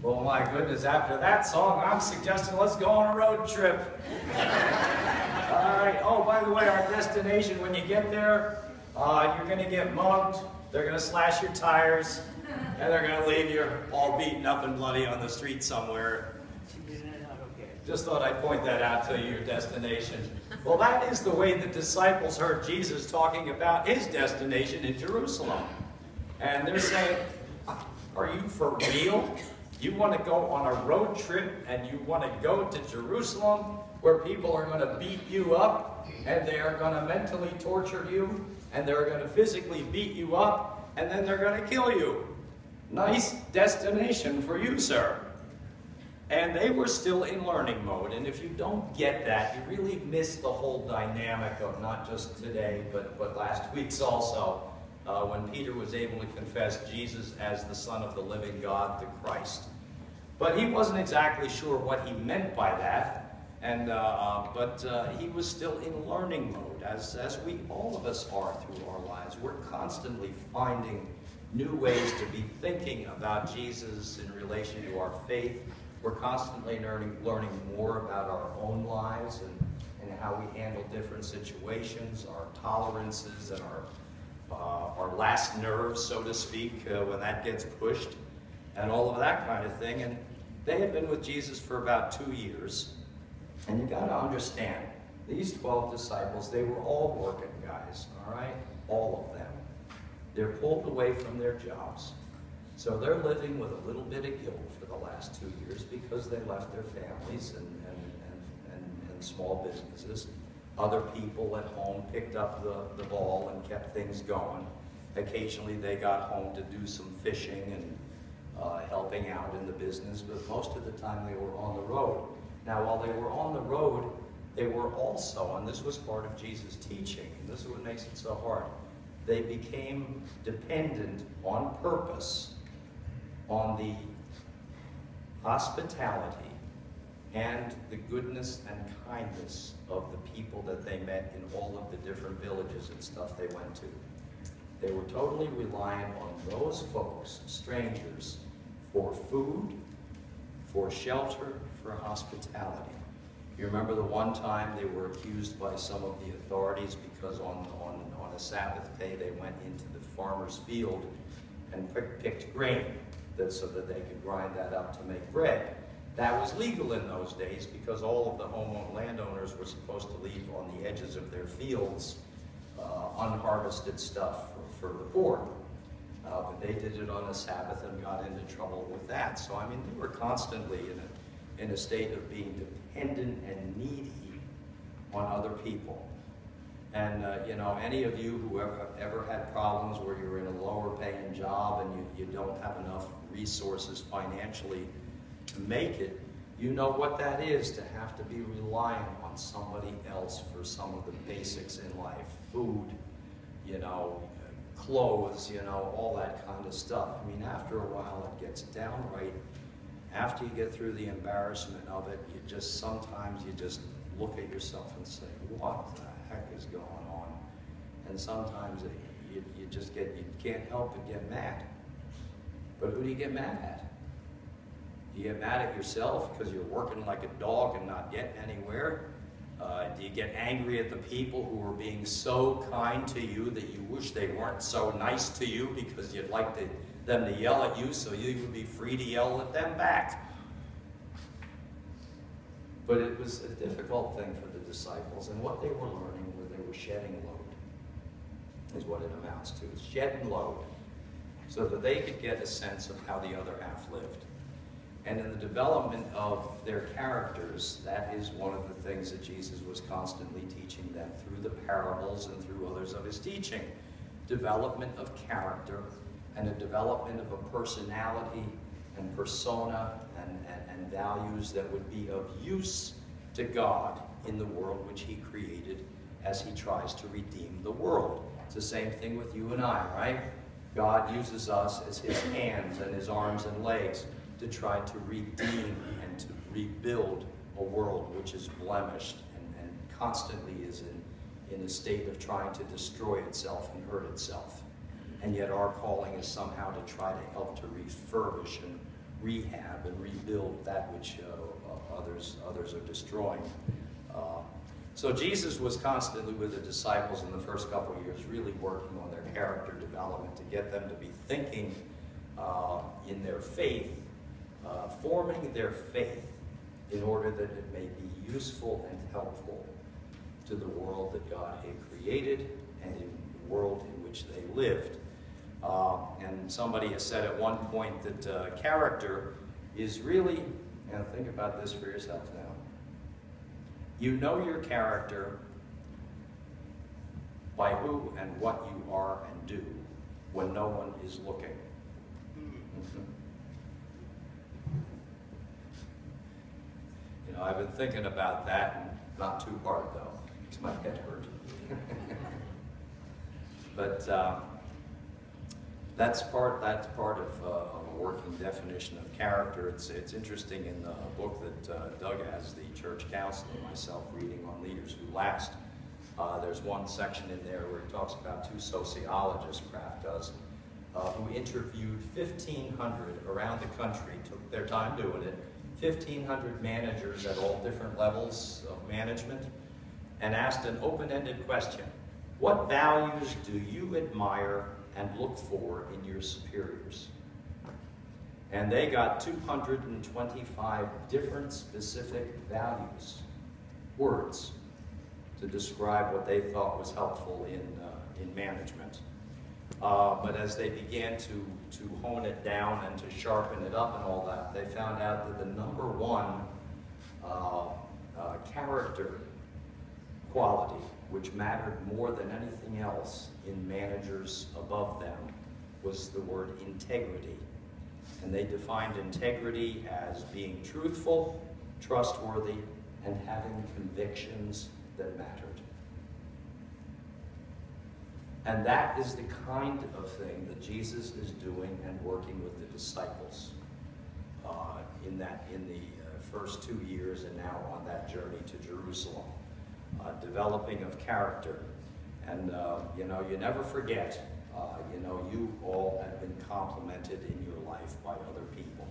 Well, my goodness, after that song, I'm suggesting let's go on a road trip. All right. Oh, by the way, our destination, when you get there, you're going to get mugged. They're going to slash your tires, and they're going to leave you all beaten up and bloody on the street somewhere. Just thought I'd point that out to you, your destination. Well, that is the way the disciples heard Jesus talking about his destination in Jerusalem. And they're saying, are you for real? You want to go on a road trip and you want to go to Jerusalem where people are going to beat you up and they are going to mentally torture you and they're going to physically beat you up and then they're going to kill you. Nice destination for you, sir. And they were still in learning mode, and if you don't get that, you really miss the whole dynamic of not just today, but last week's also, when Peter was able to confess Jesus as the Son of the living God, the Christ. But he wasn't exactly sure what he meant by that, and but he was still in learning mode, as we all of us are through our lives. We're constantly finding new ways to be thinking about Jesus in relation to our faith. We're constantly learning more about our own lives and how we handle different situations, our tolerances and our last nerves, so to speak, when that gets pushed, and all of that kind of thing. And they had been with Jesus for about 2 years. And you got to understand, these 12 disciples, they were all working guys, all right? All of them. They're pulled away from their jobs. So they're living with a little bit of guilt for the last 2 years because they left their families and small businesses. Other people at home picked up the ball and kept things going. Occasionally they got home to do some fishing and helping out in the business, but most of the time they were on the road. Now, while they were on the road, they were also, and this was part of Jesus' teaching, and this is what makes it so hard, they became dependent on purpose on the hospitality and the goodness and kindness of the people that they met in all of the different villages and stuff they went to. They were totally reliant on those folks, strangers, for food, for shelter, for hospitality. You remember the one time they were accused by some of the authorities because on a Sabbath day they went into the farmer's field and picked grain so that they could grind that up to make bread. That was legal in those days because all of the home-owned landowners were supposed to leave on the edges of their fields unharvested stuff for the poor. But they did it on a Sabbath and got into trouble with that. So, I mean, they were constantly in a state of being dependent and needy on other people. And, you know, any of you who ever had problems where you're in a lower paying job and you don't have enough resources financially to make it, you know what that is, to have to be reliant on somebody else for some of the basics in life. Food, you know, clothes, you know, all that kind of stuff. I mean, after a while it gets downright, after you get through the embarrassment of it, sometimes you just look at yourself and say, what the heck is going on? And sometimes you can't help but get mad. But who do you get mad at? Do you get mad at yourself because you're working like a dog and not getting anywhere? Do you get angry at the people who are being so kind to you that you wish they weren't so nice to you because you'd like them to yell at you so you would be free to yell at them back? But it was a difficult thing for the disciples, and what they were learning was they were shedding load, is what it amounts to. It's shedding load, so that they could get a sense of how the other half lived. And in the development of their characters, that is one of the things that Jesus was constantly teaching them through the parables and through others of his teaching. Development of character and a development of a personality and persona and values that would be of use to God in the world which he created as he tries to redeem the world. It's the same thing with you and I, right? God uses us as his hands and his arms and legs to try to redeem and to rebuild a world which is blemished and constantly is in a state of trying to destroy itself and hurt itself. And yet our calling is somehow to try to help to refurbish and rehab and rebuild that which others are destroying. So Jesus was constantly with the disciples in the first couple of years, really working on their character development to get them to be thinking in their faith, forming their faith in order that it may be useful and helpful to the world that God had created and in the world in which they lived. And somebody has said at one point that character is really, and think about this for yourself now, you know your character by who and what you are and do when no one is looking. You know, I've been thinking about that, and not too hard though, because my head hurt. But that's part of a working definition of character. It's interesting in the book that Doug has, the church council, and myself reading on leaders who last. There's one section in there where he talks about two sociologists, Kraft does, who interviewed 1,500 around the country, took their time doing it, 1,500 managers at all different levels of management, and asked an open-ended question: what values do you admire and look for in your superiors? And they got 225 different specific values, words, to describe what they thought was helpful in management. But as they began to hone it down and to sharpen it up and all that, they found out that the number one character quality, which mattered more than anything else in managers above them, was the word integrity. And they defined integrity as being truthful, trustworthy, and having convictions that mattered. And that is the kind of thing that Jesus is doing and working with the disciples in the first 2 years and now on that journey to Jerusalem. Developing of character. And you know, you never forget, you know, you all have been complimented in your life by other people.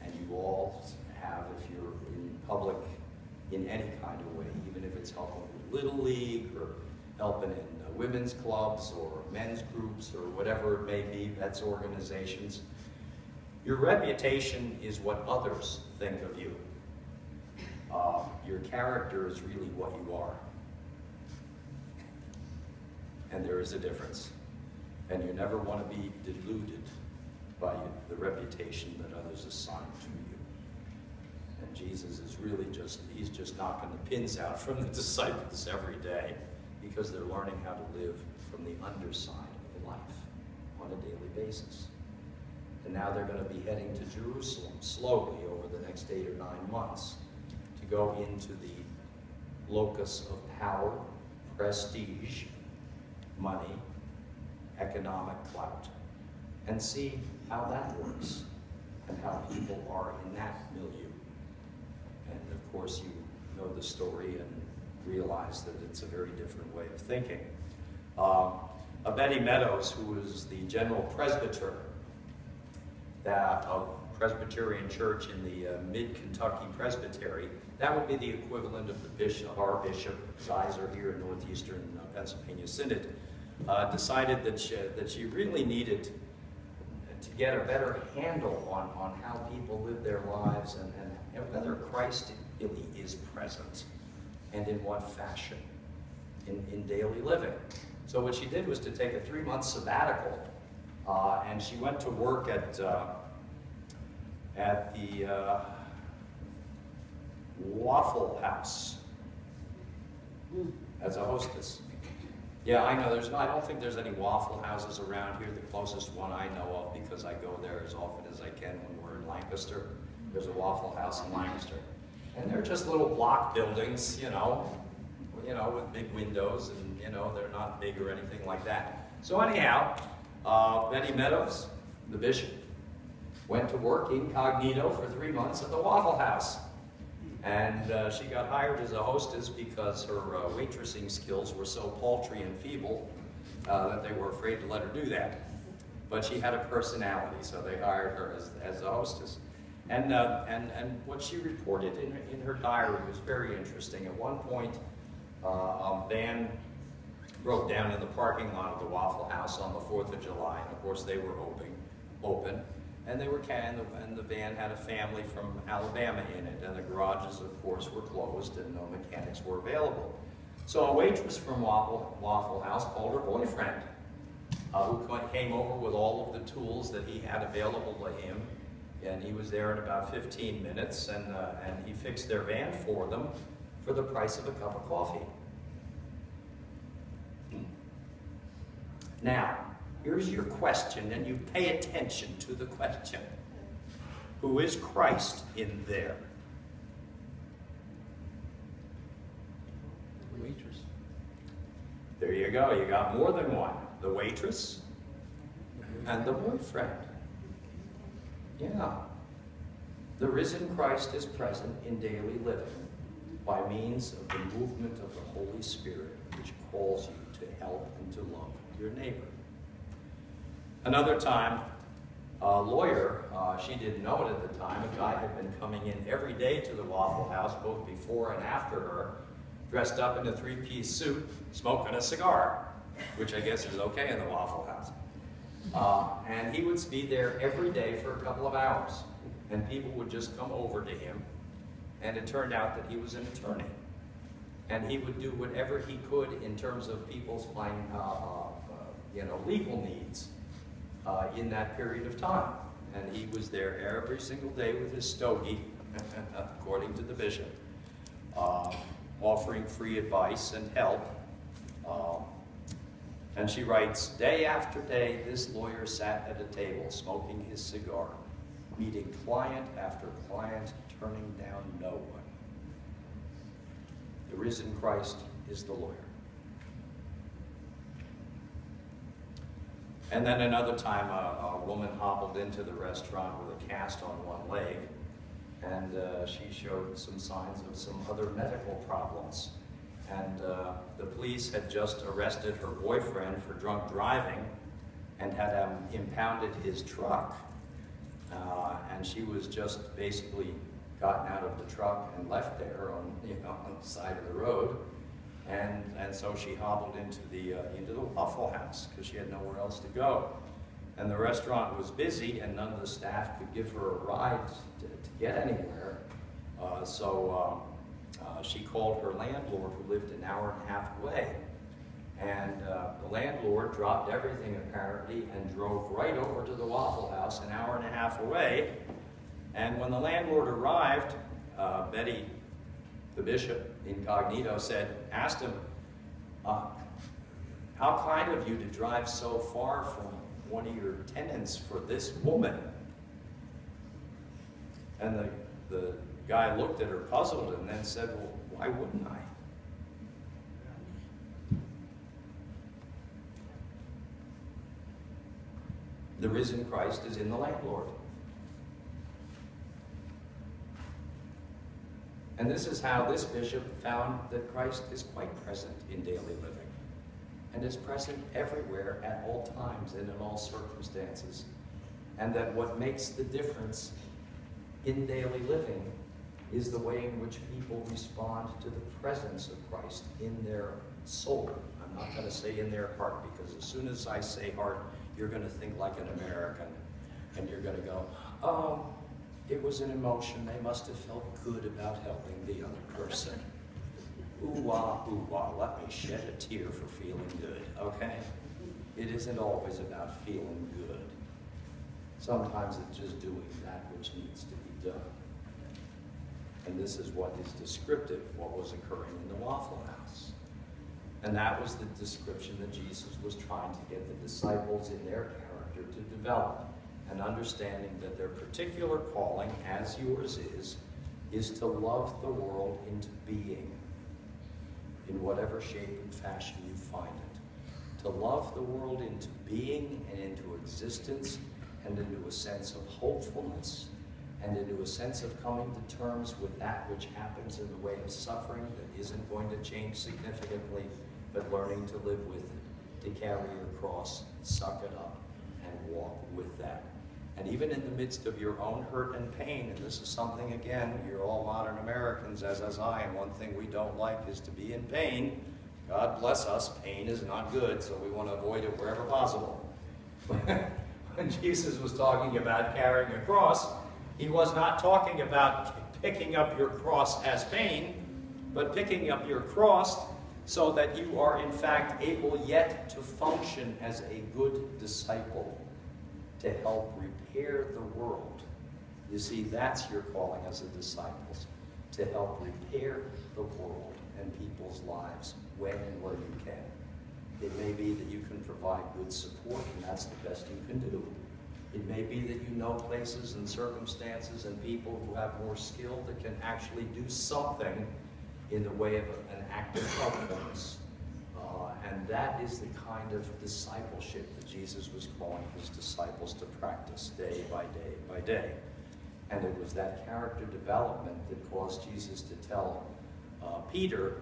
And you all have, if you're in public in any kind of way, even if it's helping with Little League or helping in women's clubs or men's groups or whatever it may be, that's organizations. Your reputation is what others think of you. Your character is really what you are. And there is a difference. And you never want to be deluded by the reputation that others assign to you. And Jesus is really he's just knocking the pins out from the disciples every day because they're learning how to live from the underside of life on a daily basis. And now they're going to be heading to Jerusalem slowly over the next 8 or 9 months to go into the locus of power, prestige, money, economic clout, and see how that works and how people are in that milieu. And of course you know the story and realize that it's a very different way of thinking. Betty Meadows, who was the general presbyter of Presbyterian Church in the mid-Kentucky Presbytery, that would be the equivalent of the bishop, our bishop, Zeiser here in Northeastern Pennsylvania Synod, decided that she really needed to get a better handle on how people live their lives and whether Christ really is present and in what fashion in daily living. So what she did was to take a 3-month sabbatical, and she went to work at the Waffle House as a hostess. Yeah, I know I don't think there's any Waffle Houses around here. The closest one I know of, because I go there as often as I can when we're in Lancaster, there's a Waffle House in Lancaster. And they're just little block buildings, you know, with big windows, and they're not big or anything like that. So anyhow, Betty Meadows, the bishop, went to work incognito for 3 months at the Waffle House. And she got hired as a hostess because her waitressing skills were so paltry and feeble that they were afraid to let her do that. but she had a personality, so they hired her as a hostess. And what she reported in her diary was very interesting. At one point, a van broke down in the parking lot of the Waffle House on the 4th of July, and of course they were open, and the van had a family from Alabama in it, and the garages, of course, were closed, and no mechanics were available. So a waitress from Waffle House called her boyfriend, who came over with all of the tools that he had available to him, and he was there in about 15 minutes, and he fixed their van for them for the price of a cup of coffee. Now, here's your question, and you pay attention to the question. Who is Christ in there? The waitress. There you go. You got more than one. The waitress and the boyfriend. Yeah. The risen Christ is present in daily living by means of the movement of the Holy Spirit, which calls you to help and to love your neighbor. Another time, a lawyer, she didn't know it at the time, a guy had been coming in every day to the Waffle House, both before and after her, dressed up in a three-piece suit, smoking a cigar, which I guess is okay in the Waffle House. And he would be there every day for a couple of hours, and people would just come over to him, and it turned out that he was an attorney. And he would do whatever he could in terms of people's legal needs in that period of time. And he was there every single day with his stogie, according to the bishop, offering free advice and help. And she writes, day after day, this lawyer sat at a table smoking his cigar, meeting client after client, turning down no one. The risen Christ is the lawyer. And then another time, a woman hobbled into the restaurant with a cast on one leg, and she showed some signs of some other medical problems. And the police had just arrested her boyfriend for drunk driving and had impounded his truck. And she was just basically gotten out of the truck and left there on the side of the road. And so she hobbled into the Waffle House because she had nowhere else to go. And the restaurant was busy, and none of the staff could give her a ride to get anywhere. So she called her landlord, who lived an hour and a half away. And the landlord dropped everything, apparently, and drove right over to the Waffle House an hour and a half away. And when the landlord arrived, Betty, the bishop, incognito, asked him, how kind of you to drive so far from one of your tenants for this woman? And the guy looked at her puzzled and then said, well, why wouldn't I? The risen Christ is in the landlord. And this is how this bishop found that Christ is quite present in daily living, and is present everywhere at all times and in all circumstances. And that what makes the difference in daily living is the way in which people respond to the presence of Christ in their soul. I'm not going to say in their heart, because as soon as I say heart, you're going to think like an American, and you're going to go, oh, it was an emotion. They must have felt good about helping the other person. Ooh-wah, let me shed a tear for feeling good, okay? It isn't always about feeling good. Sometimes it's just doing that which needs to be done. And this is what is descriptive, what was occurring in the Waffle House. And that was the description that Jesus was trying to get the disciples in their character to develop. An understanding that their particular calling, as yours is to love the world into being in whatever shape and fashion you find it. To love the world into being and into existence and into a sense of hopefulness and into a sense of coming to terms with that which happens in the way of suffering that isn't going to change significantly, but learning to live with it, to carry your cross, suck it up, and walk with that. And even in the midst of your own hurt and pain, and this is something, again, you're all modern Americans, as I, and one thing we don't like is to be in pain. God bless us, pain is not good, so we want to avoid it wherever possible. When Jesus was talking about carrying a cross, he was not talking about picking up your cross as pain, but picking up your cross so that you are in fact able yet to function as a good disciple, to help repair the world. You see, that's your calling as a disciple, to help repair the world and people's lives when and where you can. It may be that you can provide good support, and that's the best you can do. It may be that you know places and circumstances and people who have more skill that can actually do something in the way of an act of helpfulness. And that is the kind of discipleship that Jesus was calling his disciples to practice day by day by day. And it was that character development that caused Jesus to tell Peter,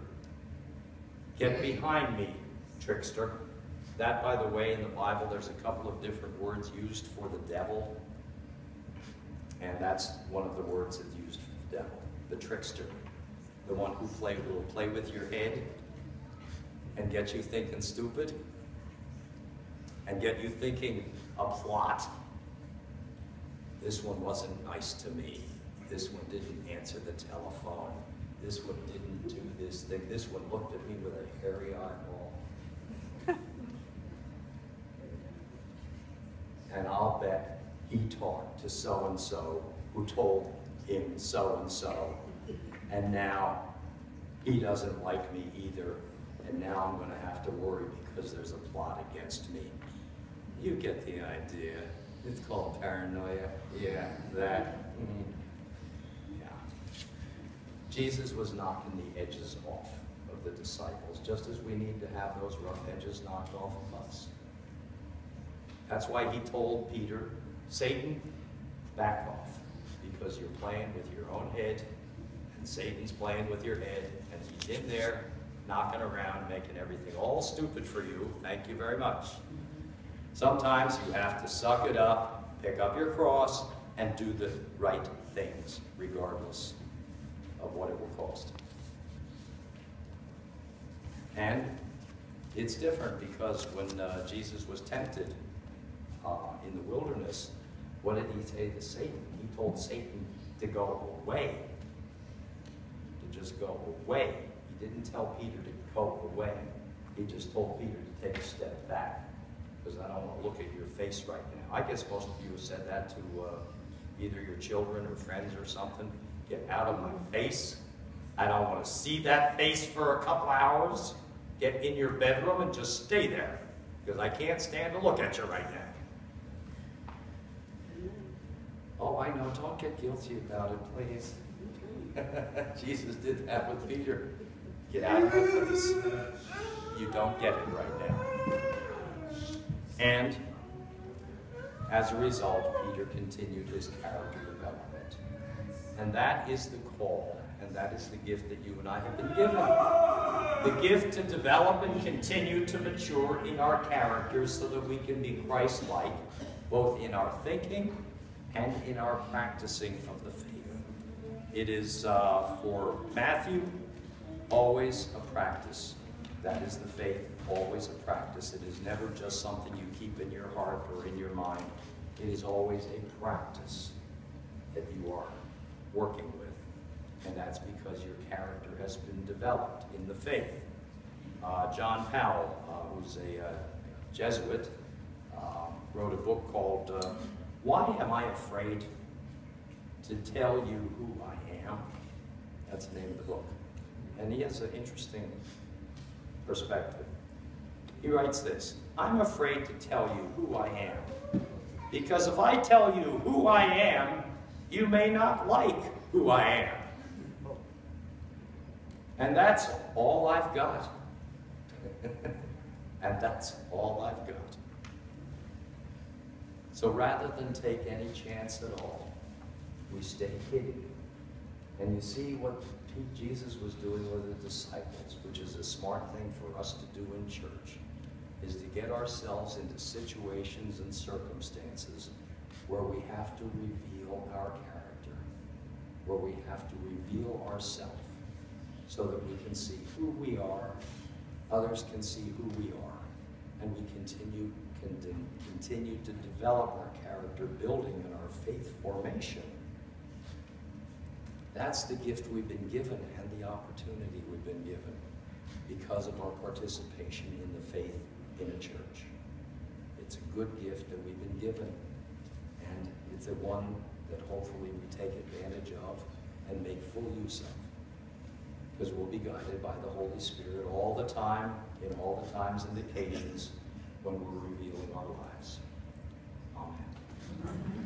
"Get behind me, trickster." That, by the way, in the Bible, there's a couple of different words used for the devil. And that's one of the words that's used for the devil, the trickster. The one who will play with your head and get you thinking stupid and get you thinking a plot. This one wasn't nice to me. This one didn't answer the telephone. This one didn't do this thing. This one looked at me with a hairy eyeball. And I'll bet he talked to so-and-so who told him so-and-so. And now he doesn't like me either. And now I'm going to have to worry because there's a plot against me. You get the idea. It's called paranoia. Yeah, that. Yeah. Jesus was knocking the edges off of the disciples, just as we need to have those rough edges knocked off of us. That's why he told Peter, "Satan, back off, because you're playing with your own head, and Satan's playing with your head, and he's in there knocking around, making everything all stupid for you. Thank you very much." Sometimes you have to suck it up, pick up your cross, and do the right things, regardless of what it will cost. And it's different because when Jesus was tempted in the wilderness, what did he say to Satan? He told Satan to go away, to just go away. He didn't tell Peter to go away. He just told Peter to take a step back, because I don't want to look at your face right now. I guess most of you have said that to either your children or friends or something. Get out of my face. I don't want to see that face for a couple hours. Get in your bedroom and just stay there, because I can't stand to look at you right now. Oh, I know. Don't get guilty about it, please. Jesus did that with Peter. Get out of my face. You don't get it right now. And as a result, Peter continued his character development. And that is the call, and that is the gift that you and I have been given. The gift to develop and continue to mature in our characters so that we can be Christ-like, both in our thinking and in our practicing of the faith. It is, for Matthew, always a practice. That is the faith, always a practice. It is never just something you keep in your heart or in your mind. It is always a practice that you are working with. And that's because your character has been developed in the faith. John Powell, who's a Jesuit, wrote a book called "Why Am I Afraid to Tell You Who I Am?" That's the name of the book. And he has an interesting perspective. He writes this: "I'm afraid to tell you who I am, because if I tell you who I am, you may not like who I am. And that's all I've got." And that's all I've got. So rather than take any chance at all, we stay hidden. And you see what Jesus was doing with the disciples, which is a smart thing for us to do in church, is to get ourselves into situations and circumstances where we have to reveal our character, where we have to reveal ourselves so that we can see who we are, others can see who we are, and we continue to develop our character building and our faith formation. That's the gift we've been given and the opportunity we've been given because of our participation in the faith in a church. It's a good gift that we've been given, and it's a one that hopefully we take advantage of and make full use of, because we'll be guided by the Holy Spirit all the time, in all the times and occasions when we're revealing our lives. Amen.